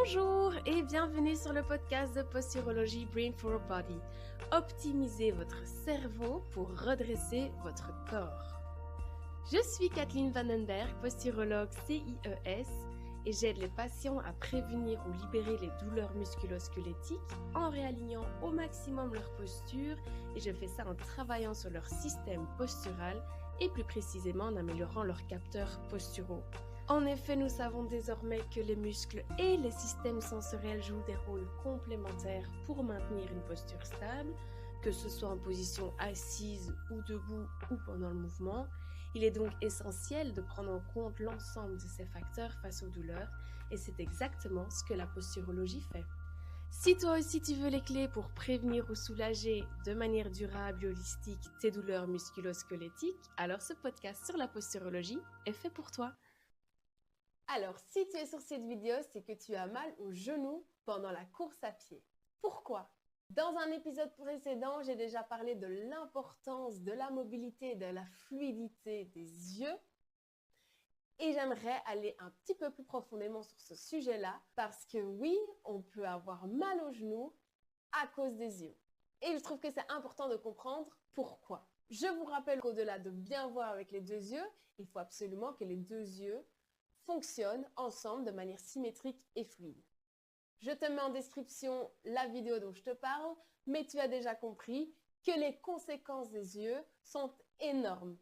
Bonjour et bienvenue sur le podcast de Posturologie Brain for Body. Optimisez votre cerveau pour redresser votre corps. Je suis Kathleen Vandenberg, posturologue CIES et j'aide les patients à prévenir ou libérer les douleurs musculo-squelettiques en réalignant au maximum leur posture et je fais ça en travaillant sur leur système postural et plus précisément en améliorant leurs capteurs posturaux. En effet, nous savons désormais que les muscles et les systèmes sensoriels jouent des rôles complémentaires pour maintenir une posture stable, que ce soit en position assise ou debout ou pendant le mouvement. Il est donc essentiel de prendre en compte l'ensemble de ces facteurs face aux douleurs et c'est exactement ce que la posturologie fait. Si toi aussi tu veux les clés pour prévenir ou soulager de manière durable et holistique tes douleurs musculo-squelettiques, alors ce podcast sur la posturologie est fait pour toi. Alors, si tu es sur cette vidéo, c'est que tu as mal au genou pendant la course à pied. Pourquoi ? Dans un épisode précédent, j'ai déjà parlé de l'importance de la mobilité et de la fluidité des yeux. Et j'aimerais aller un petit peu plus profondément sur ce sujet-là parce que oui, on peut avoir mal au genou à cause des yeux. Et je trouve que c'est important de comprendre pourquoi. Je vous rappelle qu'au-delà de bien voir avec les deux yeux, il faut absolument que les deux yeux fonctionnent ensemble de manière symétrique et fluide. Je te mets en description la vidéo dont je te parle, mais tu as déjà compris que les conséquences des yeux sont énormes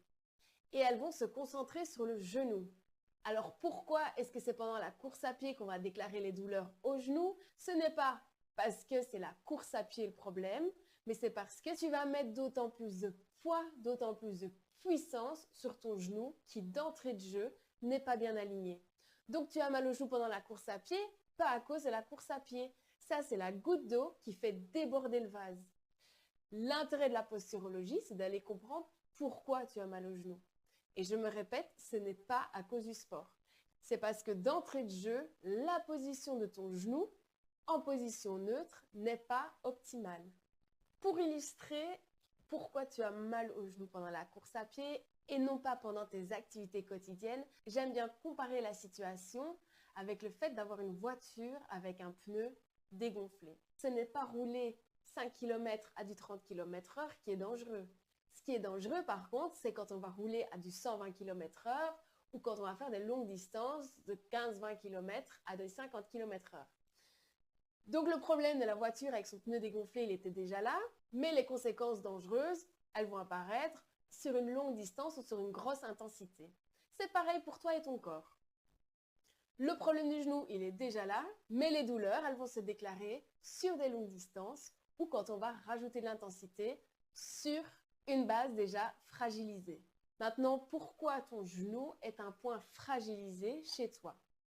et elles vont se concentrer sur le genou. Alors pourquoi est-ce que c'est pendant la course à pied qu'on va déclarer les douleurs au genou ? Ce n'est pas parce que c'est la course à pied le problème, mais c'est parce que tu vas mettre d'autant plus de poids, d'autant plus de puissance sur ton genou qui d'entrée de jeu n'est pas bien aligné. Donc tu as mal au genou pendant la course à pied, pas à cause de la course à pied. Ça, c'est la goutte d'eau qui fait déborder le vase. L'intérêt de la posturologie, c'est d'aller comprendre pourquoi tu as mal au genou. Et je me répète, ce n'est pas à cause du sport. C'est parce que d'entrée de jeu, la position de ton genou en position neutre n'est pas optimale. Pour illustrer pourquoi tu as mal au genou pendant la course à pied et non pas pendant tes activités quotidiennes, j'aime bien comparer la situation avec le fait d'avoir une voiture avec un pneu dégonflé. Ce n'est pas rouler 5 km à du 30 km/h qui est dangereux. Ce qui est dangereux par contre, c'est quand on va rouler à du 120 km/h ou quand on va faire des longues distances de 15-20 km à de 50 km/h. Donc le problème de la voiture avec son pneu dégonflé, il était déjà là, mais les conséquences dangereuses, elles vont apparaître sur une longue distance ou sur une grosse intensité. C'est pareil pour toi et ton corps. Le problème du genou, il est déjà là, mais les douleurs, elles vont se déclarer sur des longues distances ou quand on va rajouter de l'intensité sur une base déjà fragilisée. Maintenant, pourquoi ton genou est un point fragilisé chez toi ?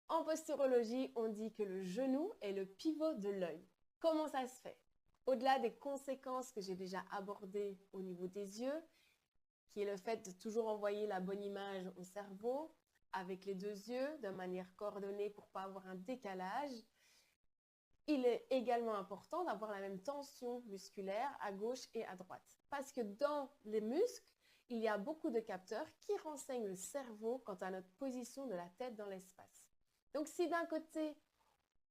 En posturologie, on dit que le genou est le pivot de l'œil. Comment ça se fait ? Au-delà des conséquences que j'ai déjà abordées au niveau des yeux, qui est le fait de toujours envoyer la bonne image au cerveau avec les deux yeux de manière coordonnée pour ne pas avoir un décalage, il est également important d'avoir la même tension musculaire à gauche et à droite. Parce que dans les muscles, il y a beaucoup de capteurs qui renseignent le cerveau quant à notre position de la tête dans l'espace. Donc si d'un côté,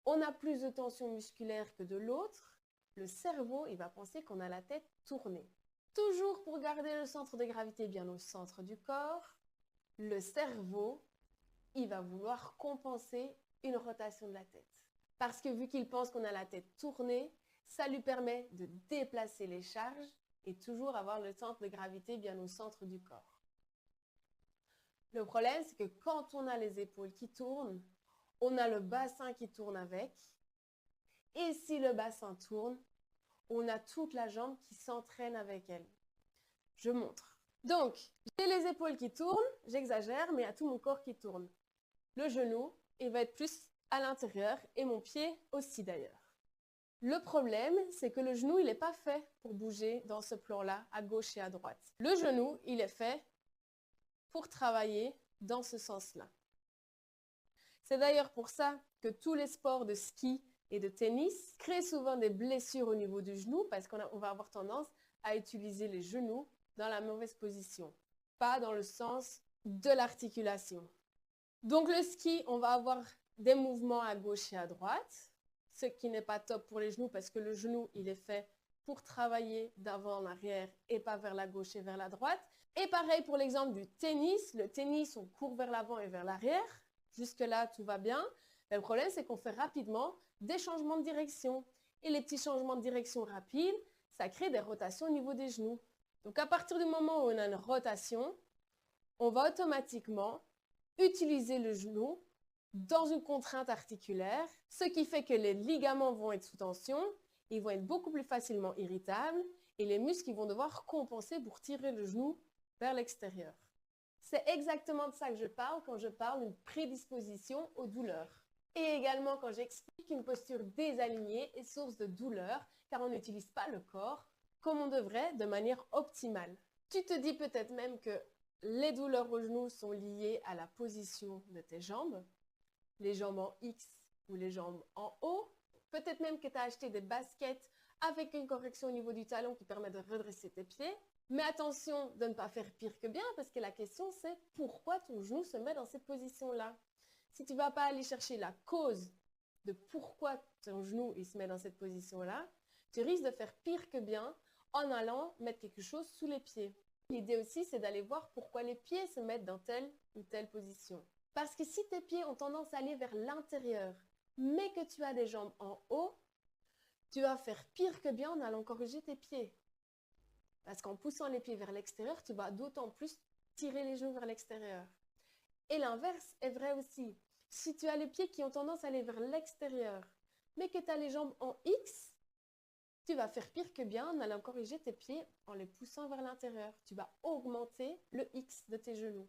on a plus de tension musculaire que de l'autre, le cerveau, il va penser qu'on a la tête tournée. Toujours pour garder le centre de gravité bien au centre du corps, le cerveau, il va vouloir compenser une rotation de la tête. Parce que vu qu'il pense qu'on a la tête tournée, ça lui permet de déplacer les charges et toujours avoir le centre de gravité bien au centre du corps. Le problème, c'est que quand on a les épaules qui tournent, on a le bassin qui tourne avec. Et si le bassin tourne, on a toute la jambe qui s'entraîne avec elle. Je montre. Donc, j'ai les épaules qui tournent, j'exagère, mais il y a tout mon corps qui tourne. Le genou, il va être plus à l'intérieur et mon pied aussi d'ailleurs. Le problème, c'est que le genou, il n'est pas fait pour bouger dans ce plan-là, à gauche et à droite. Le genou, il est fait pour travailler dans ce sens-là. C'est d'ailleurs pour ça que tous les sports de ski et de tennis créent souvent des blessures au niveau du genou parce qu'on va avoir tendance à utiliser les genoux dans la mauvaise position, pas dans le sens de l'articulation. Donc le ski, on va avoir des mouvements à gauche et à droite, ce qui n'est pas top pour les genoux parce que le genou, il est fait pour travailler d'avant en arrière et pas vers la gauche et vers la droite. Et pareil pour l'exemple du tennis. Le tennis, on court vers l'avant et vers l'arrière. Jusque-là, tout va bien. Mais le problème, c'est qu'on fait rapidement des changements de direction. Et les petits changements de direction rapides, ça crée des rotations au niveau des genoux. Donc à partir du moment où on a une rotation, on va automatiquement utiliser le genou dans une contrainte articulaire, ce qui fait que les ligaments vont être sous tension, ils vont être beaucoup plus facilement irritables et les muscles vont devoir compenser pour tirer le genou vers l'extérieur. C'est exactement de ça que je parle quand je parle d'une prédisposition aux douleurs. Et également quand j'explique qu'une posture désalignée est source de douleur car on n'utilise pas le corps comme on devrait de manière optimale. Tu te dis peut-être même que les douleurs aux genoux sont liées à la position de tes jambes, les jambes en X ou les jambes en O. Peut-être même que tu as acheté des baskets avec une correction au niveau du talon qui permet de redresser tes pieds. Mais attention de ne pas faire pire que bien parce que la question c'est pourquoi ton genou se met dans cette position-là. Si tu ne vas pas aller chercher la cause de pourquoi ton genou il se met dans cette position-là, tu risques de faire pire que bien en allant mettre quelque chose sous les pieds. L'idée aussi, c'est d'aller voir pourquoi les pieds se mettent dans telle ou telle position. Parce que si tes pieds ont tendance à aller vers l'intérieur, mais que tu as des jambes en haut, tu vas faire pire que bien en allant corriger tes pieds. Parce qu'en poussant les pieds vers l'extérieur, tu vas d'autant plus tirer les genoux vers l'extérieur. Et l'inverse est vrai aussi. Si tu as les pieds qui ont tendance à aller vers l'extérieur, mais que tu as les jambes en X, tu vas faire pire que bien en allant corriger tes pieds en les poussant vers l'intérieur. Tu vas augmenter le X de tes genoux.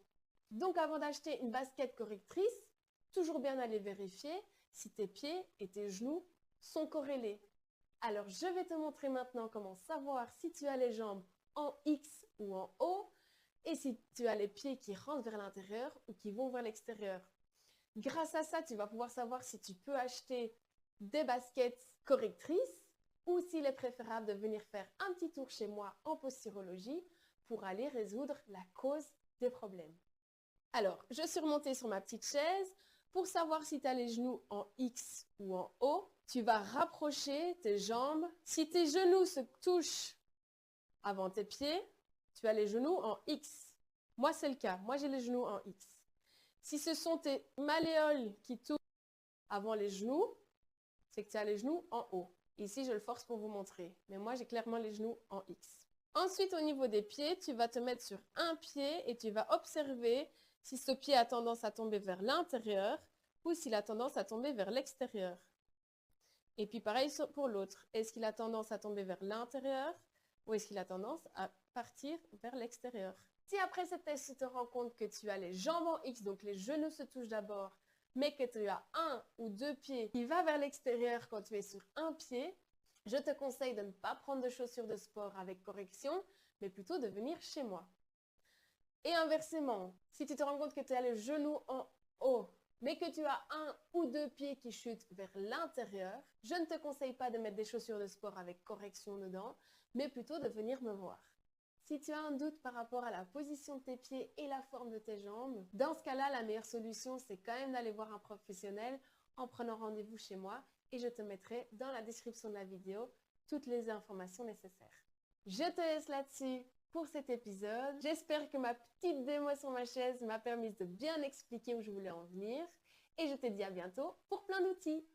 Donc avant d'acheter une basket correctrice, toujours bien aller vérifier si tes pieds et tes genoux sont corrélés. Alors je vais te montrer maintenant comment savoir si tu as les jambes en X ou en O et si tu as les pieds qui rentrent vers l'intérieur ou qui vont vers l'extérieur. Grâce à ça, tu vas pouvoir savoir si tu peux acheter des baskets correctrices ou s'il est préférable de venir faire un petit tour chez moi en posturologie pour aller résoudre la cause des problèmes. Alors, je suis remontée sur ma petite chaise. Pour savoir si tu as les genoux en X ou en O, tu vas rapprocher tes jambes. Si tes genoux se touchent avant tes pieds, tu as les genoux en X. Moi, c'est le cas. Moi, j'ai les genoux en X. Si ce sont tes malléoles qui touchent avant les genoux, c'est que tu as les genoux en O. Ici, je le force pour vous montrer. Mais moi, j'ai clairement les genoux en X. Ensuite, au niveau des pieds, tu vas te mettre sur un pied et tu vas observer si ce pied a tendance à tomber vers l'intérieur ou s'il a tendance à tomber vers l'extérieur. Et puis pareil pour l'autre. Est-ce qu'il a tendance à tomber vers l'intérieur ou est-ce qu'il a tendance à partir vers l'extérieur? Si après ce test, tu te rends compte que tu as les jambes en X, donc les genoux se touchent d'abord, mais que tu as un ou deux pieds qui va vers l'extérieur quand tu es sur un pied, je te conseille de ne pas prendre de chaussures de sport avec correction, mais plutôt de venir chez moi. Et inversement, si tu te rends compte que tu as les genoux en haut, mais que tu as un ou deux pieds qui chutent vers l'intérieur, je ne te conseille pas de mettre des chaussures de sport avec correction dedans, mais plutôt de venir me voir. Si tu as un doute par rapport à la position de tes pieds et la forme de tes jambes, dans ce cas-là, la meilleure solution, c'est quand même d'aller voir un professionnel en prenant rendez-vous chez moi et je te mettrai dans la description de la vidéo toutes les informations nécessaires. Je te laisse là-dessus pour cet épisode. J'espère que ma petite démo sur ma chaise m'a permis de bien expliquer où je voulais en venir et je te dis à bientôt pour plein d'outils.